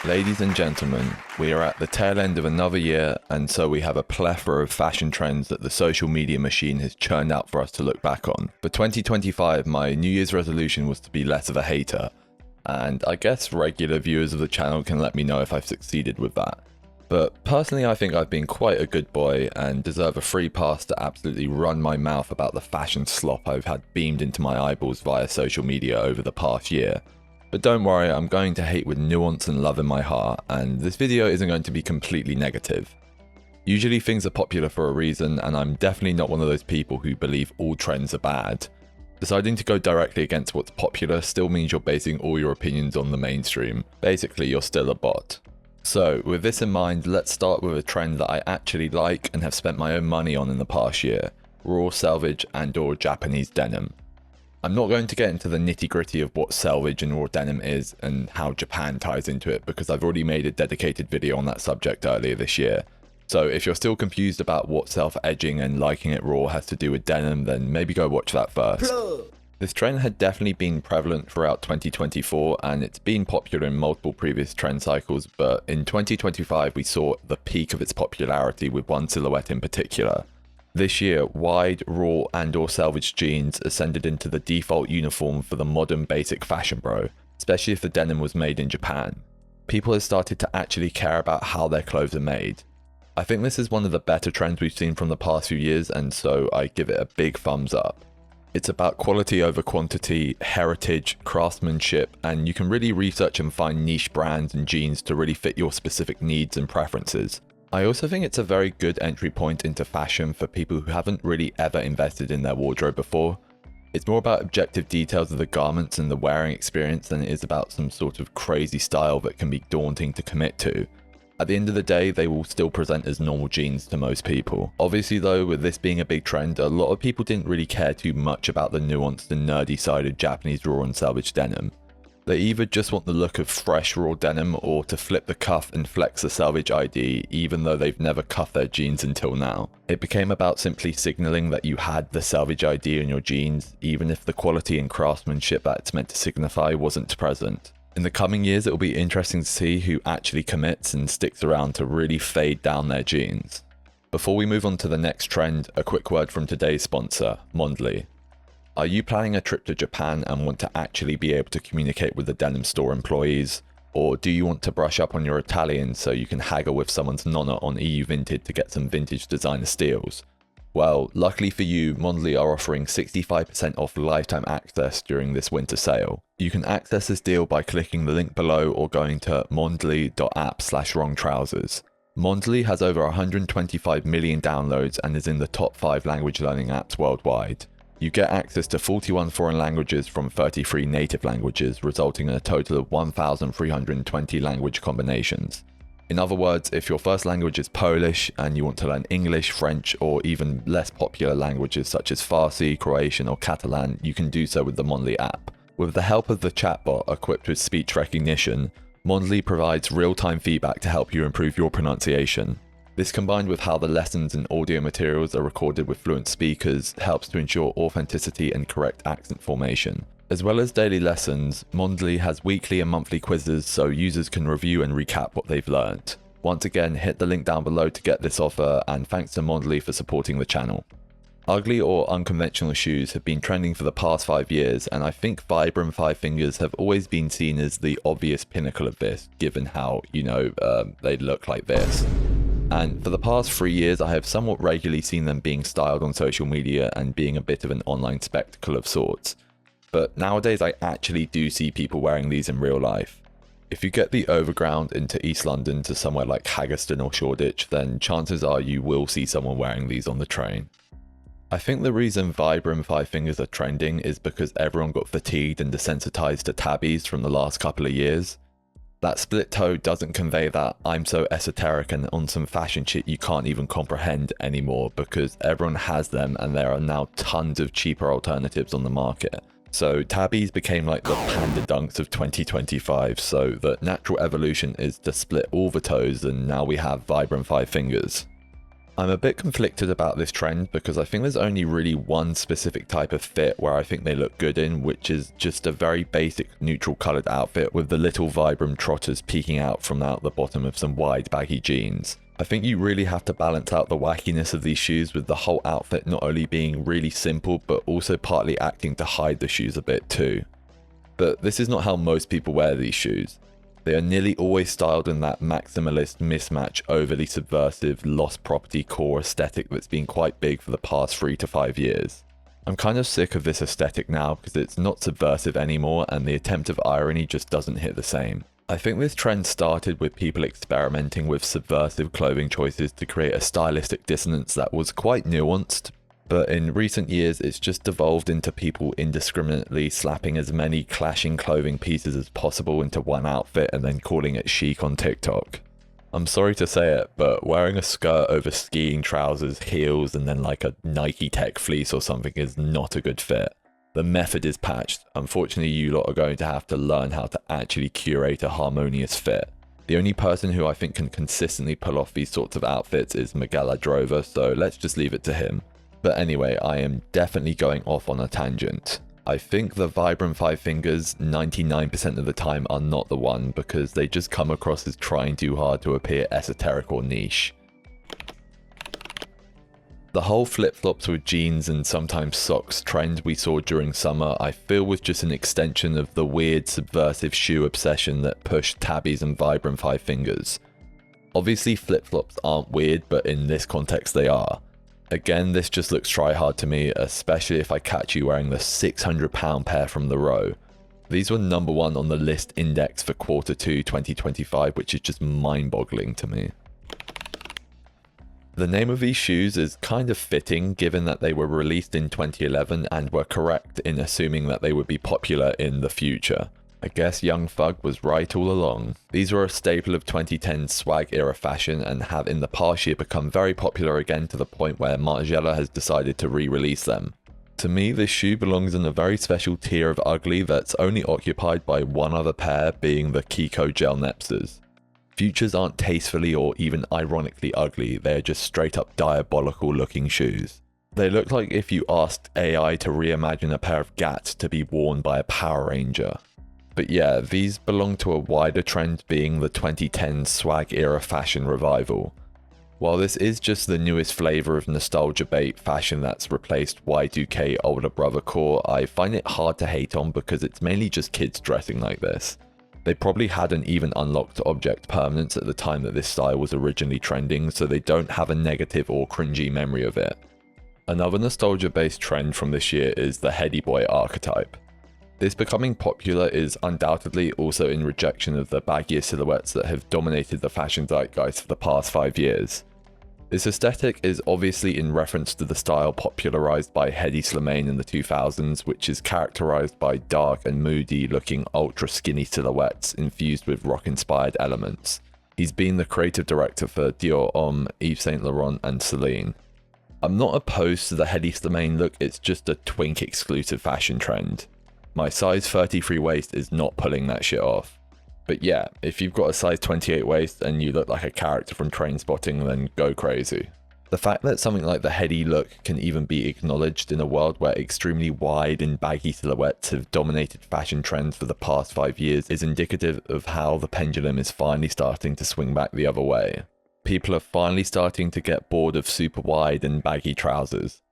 Ladies and gentlemen, we are at the tail end of another year, and so we have a plethora of fashion trends that the social media machine has churned out for us to look back on. For 2025, my New Year's resolution was to be less of a hater, and I guess regular viewers of the channel can let me know if I've succeeded with that. But personally, I think I've been quite a good boy and deserve a free pass to absolutely run my mouth about the fashion slop I've had beamed into my eyeballs via social media over the past year. But don't worry, I'm going to hate with nuance and love in my heart, and this video isn't going to be completely negative. Usually things are popular for a reason, and I'm definitely not one of those people who believe all trends are bad. Deciding to go directly against what's popular still means you're basing all your opinions on the mainstream. Basically, you're still a bot. So, with this in mind, let's start with a trend that I actually like and have spent my own money on in the past year: raw, selvedge and/or Japanese denim. I'm not going to get into the nitty-gritty of what selvedge and raw denim is and how Japan ties into it, because I've already made a dedicated video on that subject earlier this year. So if you're still confused about what self-edging and liking it raw has to do with denim, then maybe go watch that first. This trend had definitely been prevalent throughout 2024, and it's been popular in multiple previous trend cycles, but in 2025 we saw the peak of its popularity with one silhouette in particular. This year, wide, raw and/or selvage jeans ascended into the default uniform for the modern basic fashion bro, especially if the denim was made in Japan. People have started to actually care about how their clothes are made. I think this is one of the better trends we've seen from the past few years, and so I give it a big thumbs up. It's about quality over quantity, heritage, craftsmanship, and you can really research and find niche brands and jeans to really fit your specific needs and preferences. I also think it's a very good entry point into fashion for people who haven't really ever invested in their wardrobe before. It's more about objective details of the garments and the wearing experience than it is about some sort of crazy style that can be daunting to commit to. At the end of the day, they will still present as normal jeans to most people. Obviously though, with this being a big trend, a lot of people didn't really care too much about the nuanced and nerdy side of Japanese raw and selvage denim. They either just want the look of fresh raw denim or to flip the cuff and flex the selvedge ID, even though they've never cuffed their jeans until now. It became about simply signaling that you had the selvedge ID in your jeans, even if the quality and craftsmanship that it's meant to signify wasn't present. In the coming years, it will be interesting to see who actually commits and sticks around to really fade down their jeans. Before we move on to the next trend, a quick word from today's sponsor, Mondly. Are you planning a trip to Japan and want to actually be able to communicate with the denim store employees? Or do you want to brush up on your Italian so you can haggle with someone's nonna on EU Vinted to get some vintage designer steals? Well, luckily for you, Mondly are offering 65% off lifetime access during this winter sale. You can access this deal by clicking the link below or going to mondly.app/wrongtrousers. Mondly has over 125 million downloads and is in the top 5 language learning apps worldwide. You get access to 41 foreign languages from 33 native languages, resulting in a total of 1,320 language combinations. In other words, if your first language is Polish and you want to learn English, French, or even less popular languages such as Farsi, Croatian, or Catalan, you can do so with the Mondly app. With the help of the chatbot equipped with speech recognition, Mondly provides real-time feedback to help you improve your pronunciation. This, combined with how the lessons and audio materials are recorded with fluent speakers, helps to ensure authenticity and correct accent formation. As well as daily lessons, Mondly has weekly and monthly quizzes so users can review and recap what they've learned. Once again, hit the link down below to get this offer, and thanks to Mondly for supporting the channel. Ugly or unconventional shoes have been trending for the past 5 years, and I think vibram 5 fingers have always been seen as the obvious pinnacle of this, given how, they look like this. And for the past 3 years, I have somewhat regularly seen them being styled on social media and being a bit of an online spectacle of sorts. But nowadays I actually do see people wearing these in real life. If you get the overground into East London to somewhere like Haggerston or Shoreditch, then chances are you will see someone wearing these on the train. I think the reason vibram 5 fingers are trending is because everyone got fatigued and desensitized to tabis from the last couple of years. That split toe doesn't convey that I'm so esoteric and on some fashion shit you can't even comprehend anymore, because everyone has them and there are now tons of cheaper alternatives on the market. So tabis became like the panda dunks of 2025, so the natural evolution is to split all the toes, and now we have vibram 5 fingers. I'm a bit conflicted about this trend because I think there's only really one specific type of fit where I think they look good in, which is just a very basic neutral coloured outfit with the little vibram trotters peeking out from out the bottom of some wide baggy jeans. I think you really have to balance out the wackiness of these shoes with the whole outfit not only being really simple but also partly acting to hide the shoes a bit too. But this is not how most people wear these shoes. They are nearly always styled in that maximalist, mismatch, overly subversive, lost property core aesthetic that's been quite big for the past 3 to 5 years. I'm kind of sick of this aesthetic now because it's not subversive anymore and the attempt of irony just doesn't hit the same. I think this trend started with people experimenting with subversive clothing choices to create a stylistic dissonance that was quite nuanced. But in recent years, it's just devolved into people indiscriminately slapping as many clashing clothing pieces as possible into one outfit and then calling it chic on TikTok. I'm sorry to say it, but wearing a skirt over skiing trousers, heels, and then like a Nike Tech fleece or something is not a good fit. The method is patched. Unfortunately, you lot are going to have to learn how to actually curate a harmonious fit. The only person who I think can consistently pull off these sorts of outfits is Margiela Drover, so let's just leave it to him. But anyway, I am definitely going off on a tangent. I think the Vibram 5 fingers 99% of the time are not the one because they just come across as trying too hard to appear esoteric or niche. The whole flip-flops with jeans and sometimes socks trend we saw during summer I feel was just an extension of the weird subversive shoe obsession that pushed tabis and Vibram 5 fingers. Obviously flip-flops aren't weird, but in this context they are. Again, this just looks try-hard to me, especially if I catch you wearing the £600 pair from the row. These were number 1 on the list index for Q2 2025, which is just mind-boggling to me. The name of these shoes is kind of fitting given that they were released in 2011 and were correct in assuming that they would be popular in the future. I guess Young Thug was right all along. These were a staple of 2010 swag era fashion and have in the past year become very popular again to the point where Margiela has decided to re-release them. To me, this shoe belongs in a very special tier of ugly that's only occupied by one other pair, being the Kiko Gel Nepsters. Futures aren't tastefully or even ironically ugly, they are just straight up diabolical looking shoes. They look like if you asked AI to reimagine a pair of Gats to be worn by a Power Ranger. But yeah, these belong to a wider trend being the 2010 swag era fashion revival. While this is just the newest flavour of nostalgia bait fashion that's replaced Y2K older brother core, I find it hard to hate on because it's mainly just kids dressing like this. They probably hadn't even unlocked object permanence at the time that this style was originally trending, so they don't have a negative or cringy memory of it. Another nostalgia based trend from this year is the Hedi boy archetype. This becoming popular is undoubtedly also in rejection of the baggier silhouettes that have dominated the fashion zeitgeist for the past 5 years. This aesthetic is obviously in reference to the style popularized by Hedi Slimane in the 2000s, which is characterized by dark and moody looking ultra skinny silhouettes infused with rock inspired elements. He's been the creative director for Dior Homme, Yves Saint Laurent and Celine. I'm not opposed to the Hedi Slimane look, it's just a twink exclusive fashion trend. My size 33 waist is not pulling that shit off. But yeah, if you've got a size 28 waist and you look like a character from Trainspotting, then go crazy. The fact that something like the Hedi look can even be acknowledged in a world where extremely wide and baggy silhouettes have dominated fashion trends for the past 5 years is indicative of how the pendulum is finally starting to swing back the other way. People are finally starting to get bored of super wide and baggy trousers.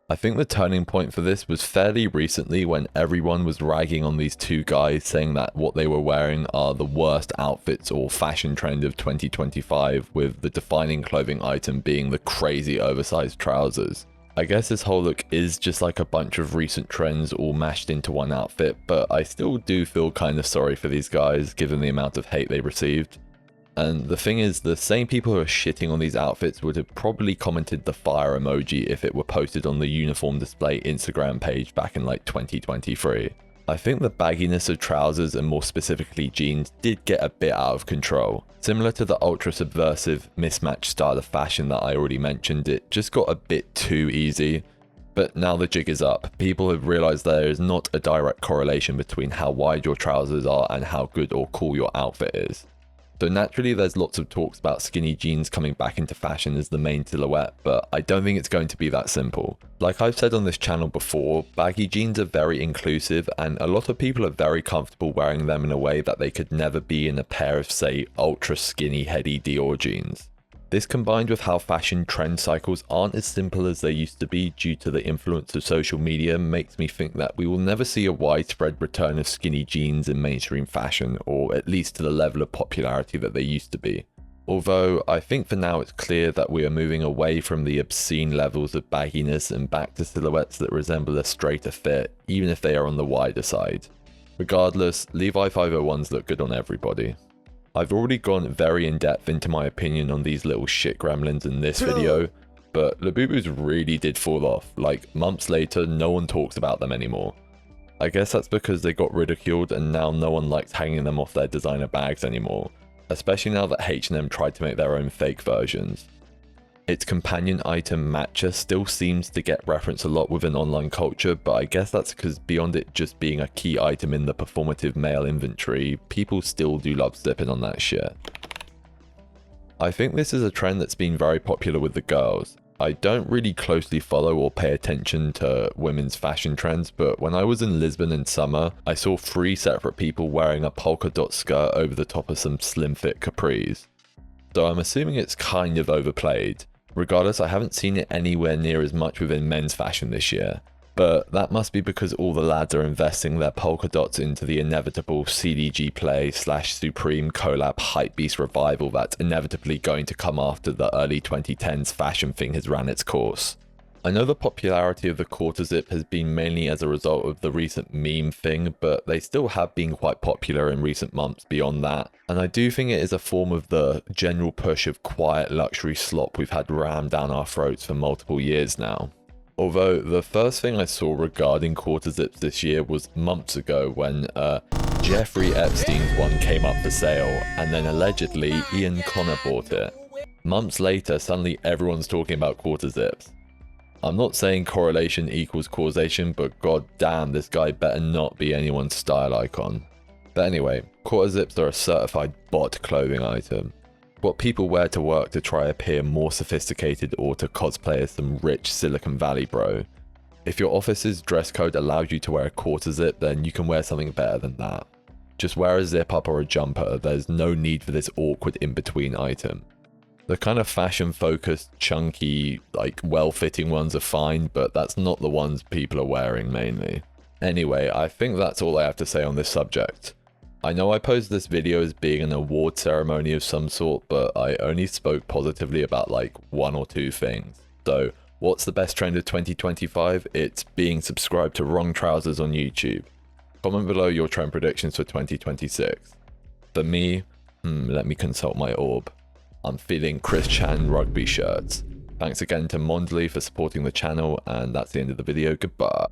I think the turning point for this was fairly recently when everyone was ragging on these two guys saying that what they were wearing are the worst outfits or fashion trend of 2025, with the defining clothing item being the crazy oversized trousers. I guess this whole look is just like a bunch of recent trends all mashed into one outfit, but I still do feel kind of sorry for these guys given the amount of hate they received. And the thing is, the same people who are shitting on these outfits would have probably commented the fire emoji if it were posted on the uniform display Instagram page back in like 2023. I think the bagginess of trousers and more specifically jeans did get a bit out of control. Similar to the ultra subversive mismatched style of fashion that I already mentioned, it just got a bit too easy. But now the jig is up. People have realized there is not a direct correlation between how wide your trousers are and how good or cool your outfit is. So naturally there's lots of talks about skinny jeans coming back into fashion as the main silhouette, but I don't think it's going to be that simple. Like I've said on this channel before, baggy jeans are very inclusive and a lot of people are very comfortable wearing them in a way that they could never be in a pair of, say, ultra skinny Hedi Dior jeans. This combined with how fashion trend cycles aren't as simple as they used to be due to the influence of social media makes me think that we will never see a widespread return of skinny jeans in mainstream fashion, or at least to the level of popularity that they used to be. Although I think for now it's clear that we are moving away from the obscene levels of bagginess and back to silhouettes that resemble a straighter fit, even if they are on the wider side. Regardless, Levi 501s look good on everybody. I've already gone very in-depth into my opinion on these little shit gremlins in this video, but labubus really did fall off. Like, months later, no one talks about them anymore. I guess that's because they got ridiculed and now no one likes hanging them off their designer bags anymore, especially now that H&M tried to make their own fake versions. Its companion item matcha still seems to get referenced a lot within online culture, but I guess that's because beyond it just being a key item in the performative male inventory, people still do love sipping on that shit. I think this is a trend that's been very popular with the girls. I don't really closely follow or pay attention to women's fashion trends, but when I was in Lisbon in summer, I saw 3 separate people wearing a polka dot skirt over the top of some slim fit capris. So I'm assuming it's kind of overplayed. Regardless, I haven't seen it anywhere near as much within men's fashion this year. But that must be because all the lads are investing their polka dots into the inevitable CDG Play / Supreme collab hypebeast revival that's inevitably going to come after the early 2010s fashion thing has ran its course. I know the popularity of the quarter zip has been mainly as a result of the recent meme thing, but they still have been quite popular in recent months beyond that, and I do think it is a form of the general push of quiet luxury slop we've had rammed down our throats for multiple years now. Although the first thing I saw regarding quarter zips this year was months ago when Jeffrey Epstein's one came up for sale, and then allegedly Ian Connor bought it. Months later, suddenly everyone's talking about quarter zips. I'm not saying correlation equals causation, but god damn, this guy better not be anyone's style icon. But anyway, quarter zips are a certified bot clothing item. What people wear to work to try appear more sophisticated or to cosplay as some rich Silicon Valley bro. If your office's dress code allows you to wear a quarter zip, then you can wear something better than that. Just wear a zip up or a jumper, there's no need for this awkward in-between item. The kind of fashion-focused, chunky, like well-fitting ones are fine, but that's not the ones people are wearing mainly. Anyway, I think that's all I have to say on this subject. I know I posed this video as being an award ceremony of some sort, but I only spoke positively about like 1 or 2 things. So, what's the best trend of 2025? It's being subscribed to Wrong Trousers on YouTube. Comment below your trend predictions for 2026. For me, let me consult my orb. I'm feeling Chris Chan rugby shirts. Thanks again to Mondley for supporting the channel, and that's the end of the video. Goodbye.